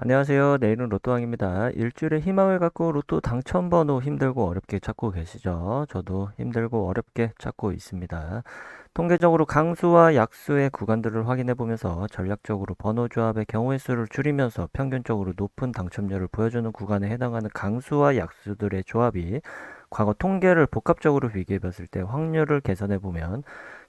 안녕하세요. 내일은 로또왕입니다. 일주일에 희망을 갖고 로또 당첨번호 힘들고 어렵게 찾고 계시죠? 저도 힘들고 어렵게 찾고 있습니다. 통계적으로 강수와 약수의 구간들을 확인해 보면서 전략적으로 번호 조합의 경우의 수를 줄이면서 평균적으로 높은 당첨률을 보여주는 구간에 해당하는 강수와 약수들의 조합이 과거 통계를 복합적으로 비교해 봤을 때 확률을 계산해 보면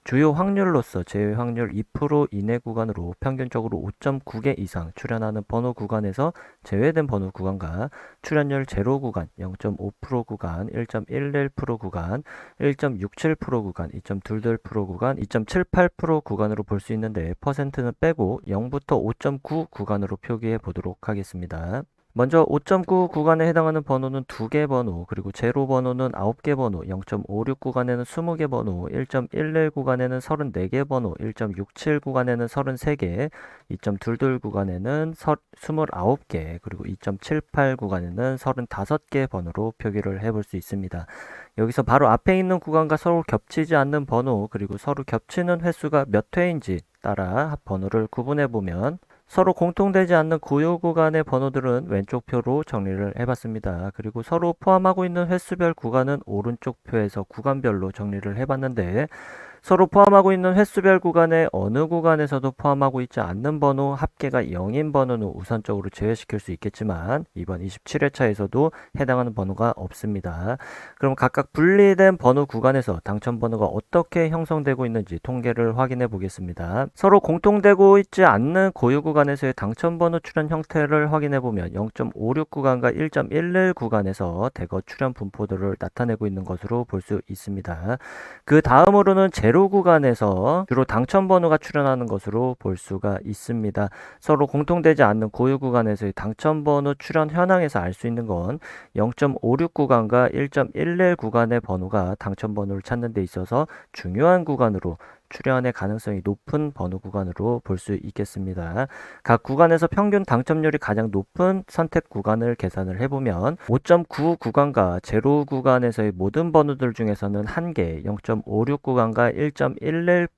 주요 확률로서 제외 확률 2% 이내 구간으로 평균적으로 5.9개 이상 출현하는 번호 구간에서 제외된 번호 구간과 출현율 제로 구간, 0.5% 구간, 1.11% 구간, 1.67% 구간, 2.22% 구간, 2.78% 구간으로 볼 수 있는데 퍼센트는 빼고 0부터 5.9 구간으로 표기해 보도록 하겠습니다. 먼저 5.9 구간에 해당하는 번호는 2개 번호, 그리고 제로 번호는 9개 번호, 0.56 구간에는 20개 번호, 1.11 구간에는 34개 번호, 1.67 구간에는 33개, 2.22 구간에는 29개, 그리고 2.78 구간에는 35개 번호로 표기를 해볼 수 있습니다. 여기서 바로 앞에 있는 구간과 서로 겹치지 않는 번호, 그리고 서로 겹치는 횟수가 몇 회인지 따라 번호를 구분해 보면 서로 공통되지 않는 고유 구간의 번호들은 왼쪽 표로 정리를 해봤습니다. 그리고 서로 포함하고 있는 횟수별 구간은 오른쪽 표에서 구간별로 정리를 해봤는데 서로 포함하고 있는 횟수별 구간에 어느 구간에서도 포함하고 있지 않는 번호 합계가 0인 번호는 우선적으로 제외시킬 수 있겠지만 이번 27회차에서도 해당하는 번호가 없습니다. 그럼 각각 분리된 번호 구간에서 당첨 번호가 어떻게 형성되고 있는지 통계를 확인해 보겠습니다. 서로 공통되고 있지 않는 고유 구간에서의 당첨 번호 출현 형태를 확인해 보면 0.56 구간과 1.11 구간에서 대거 출현 분포들을 나타내고 있는 것으로 볼 수 있습니다. 그 다음으로는 제로 구간에서 주로 당첨 번호가 출현하는 것으로 볼 수가 있습니다. 서로 공통되지 않는 고유 구간에서의 당첨 번호 출현 현황에서 알 수 있는 건 0.56 구간과 1.11 구간의 번호가 당첨 번호를 찾는 데 있어서 중요한 구간으로 출현의 가능성이 높은 번호 구간으로 볼 수 있겠습니다. 각 구간에서 평균 당첨률이 가장 높은 선택 구간을 계산을 해보면 5.9 구간과 제로 구간에서의 모든 번호들 중에서는 1개, 0.56 구간과 1.11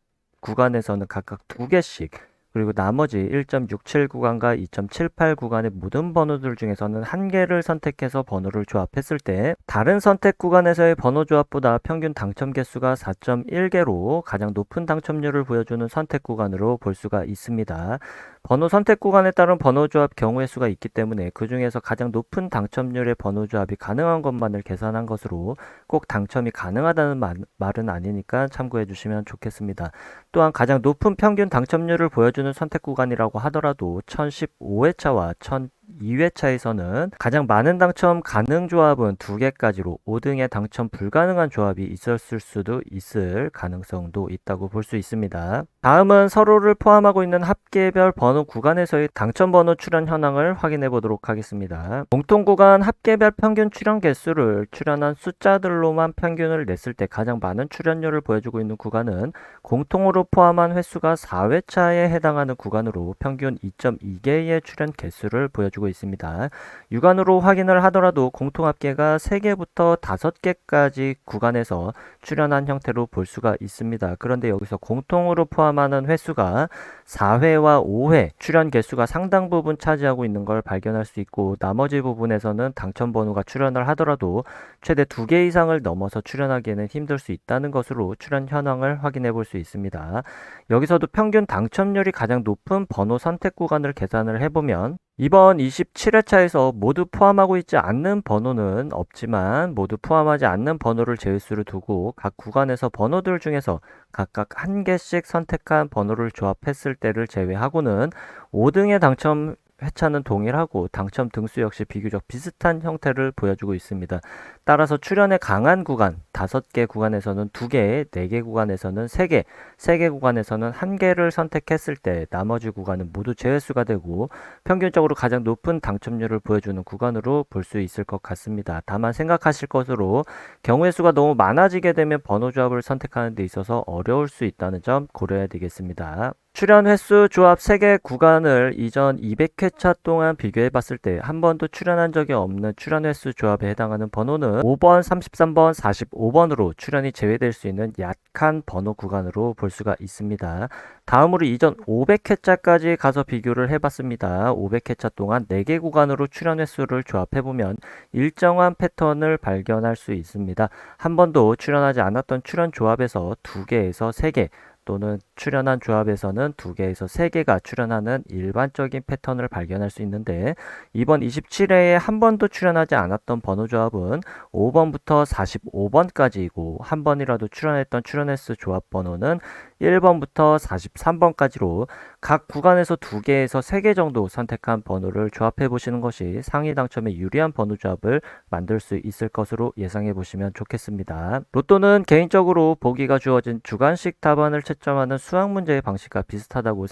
구간에서는 각각 2개씩, 그리고 나머지 1.67 구간과 2.78 구간의 모든 번호들 중에서는 1개를 선택해서 번호를 조합했을 때 다른 선택 구간에서의 번호 조합보다 평균 당첨 개수가 4.1개로 가장 높은 당첨률을 보여주는 선택 구간으로 볼 수가 있습니다. 번호 선택 구간에 따른 번호 조합 경우의 수가 있기 때문에 그 중에서 가장 높은 당첨률의 번호 조합이 가능한 것만을 계산한 것으로 꼭 당첨이 가능하다는 말은 아니니까 참고해 주시면 좋겠습니다. 또한 가장 높은 평균 당첨률을 보여주는 선택 구간이라고 하더라도 1015회차와 1002회차에서는 가장 많은 당첨 가능 조합은 2개까지로 5등의 당첨 불가능한 조합이 있었을 수도 있을 가능성도 있다고 볼 수 있습니다. 다음은 서로를 포함하고 있는 합계별 번호 구간에서의 당첨 번호 출현 현황을 확인해 보도록 하겠습니다. 공통 구간 합계별 평균 출현 개수를 출현한 숫자들로만 평균을 냈을 때 가장 많은 출현율을 보여주고 있는 구간은 공통으로 포함한 횟수가 4회차에 해당하는 구간으로 평균 2.2개의 출현 개수를 보여주고 있습니다. 육안으로 확인을 하더라도 공통 합계가 3개부터 5개까지 구간에서 출현한 형태로 볼 수가 있습니다. 그런데 여기서 공통으로 포함하는 횟수가 4회와 5회 출현 개수가 상당 부분 차지하고 있는 걸 발견할 수 있고 나머지 부분에서는 당첨 번호가 출현을 하더라도 최대 2개 이상을 넘어서 출현하기에는 힘들 수 있다는 것으로 출현 현황을 확인해 볼 수 있습니다. 여기서도 평균 당첨률이 가장 높은 번호 선택 구간을 계산을 해보면 이번 27회차에서 모두 포함하고 있지 않는 번호는 없지만 모두 포함하지 않는 번호를 제외수로 두고 각 구간에서 번호들 중에서 각각 1개씩 선택한 번호를 조합했을 때를 제외하고는 5등의 당첨 회차는 동일하고 당첨 등수 역시 비교적 비슷한 형태를 보여주고 있습니다. 따라서 출현에 강한 구간 5개 구간에서는 2개, 4개 구간에서는 3개, 3개 구간에서는 1개를 선택했을 때 나머지 구간은 모두 제외수가 되고 평균적으로 가장 높은 당첨률을 보여주는 구간으로 볼 수 있을 것 같습니다. 다만 생각하실 것으로 경우의 수가 너무 많아지게 되면 번호 조합을 선택하는 데 있어서 어려울 수 있다는 점 고려해야 되겠습니다. 출연 횟수 조합 3개 구간을 이전 200회차 동안 비교해 봤을 때 한 번도 출연한 적이 없는 출연 횟수 조합에 해당하는 번호는 구간은 5번, 33번, 45번으로 출연이 제외될 수 있는 약한 번호 구간으로 볼 수가 있습니다. 다음으로 이전 500회차까지 가서 비교를 해봤습니다. 500회차 동안 4개 구간으로 출연 횟수를 조합해보면 일정한 패턴을 발견할 수 있습니다. 한 번도 출연하지 않았던 출연 조합에서 2개에서 3개, 또는 출연한 조합에서는 2개에서 3개가 출연하는 일반적인 패턴을 발견할 수 있는데, 이번 27회에 한 번도 출연하지 않았던 번호 조합은 5번부터 45번까지이고, 한 번이라도 출연했던 출연 횟수 조합 번호는 1번부터 43번까지로 각 구간에서 2개에서 3개 정도 선택한 번호를 조합해 보시는 것이 상위 당첨에 유리한 번호 조합을 만들 수 있을 것으로 예상해 보시면 좋겠습니다. 로또는 개인적으로 보기가 주어진 주관식 답안을 채점하는 수학 문제의 방식과 비슷하다고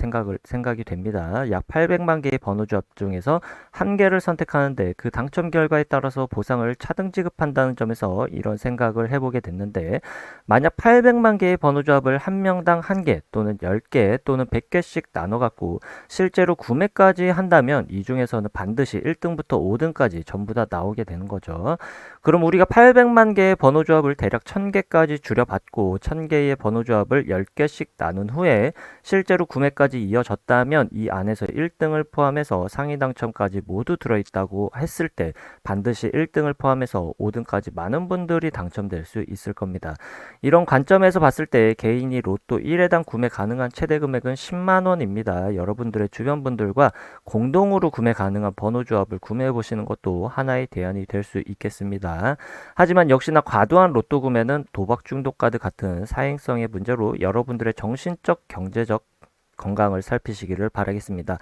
생각이 됩니다. 약 800만 개의 번호 조합 중에서 한 개를 선택하는데 그 당첨 결과에 따라서 보상을 차등 지급한다는 점에서 이런 생각을 해보게 됐는데, 만약 800만 개의 번호 조합을 한 명당 1개 또는 10개 또는 100개씩 나눠 갖고 실제로 구매까지 한다면 이 중에서는 반드시 1등부터 5등까지 전부 다 나오게 되는 거죠. 그럼 우리가 800만 개의 번호 조합을 대략 1000개까지 줄여봤고 1000개의 번호 조합을 10개씩 나눈 후에 실제로 구매까지 이어졌다면 이 안에서 1등을 포함해서 상위 당첨까지 모두 들어있다고 했을 때 반드시 1등을 포함해서 5등까지 많은 분들이 당첨될 수 있을 겁니다. 이런 관점에서 봤을 때 개인이 로또 1회당 구매 가능한 최대 금액은 10만 원입니다. 여러분들의 주변 분들과 공동으로 구매 가능한 번호 조합을 구매해 보시는 것도 하나의 대안이 될 수 있겠습니다. 하지만 역시나 과도한 로또 구매는 도박 중독과도 같은 사행성의 문제로 여러분들의 정신적, 경제적 건강을 살피시기를 바라겠습니다.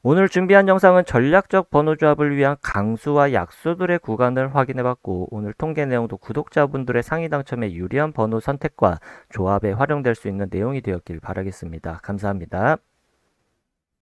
오늘 준비한 영상은 전략적 번호 조합을 위한 강수와 약수들의 구간을 확인해봤고, 오늘 통계 내용도 구독자분들의 상위 당첨에 유리한 번호 선택과 조합에 활용될 수 있는 내용이 되었길 바라겠습니다. 감사합니다.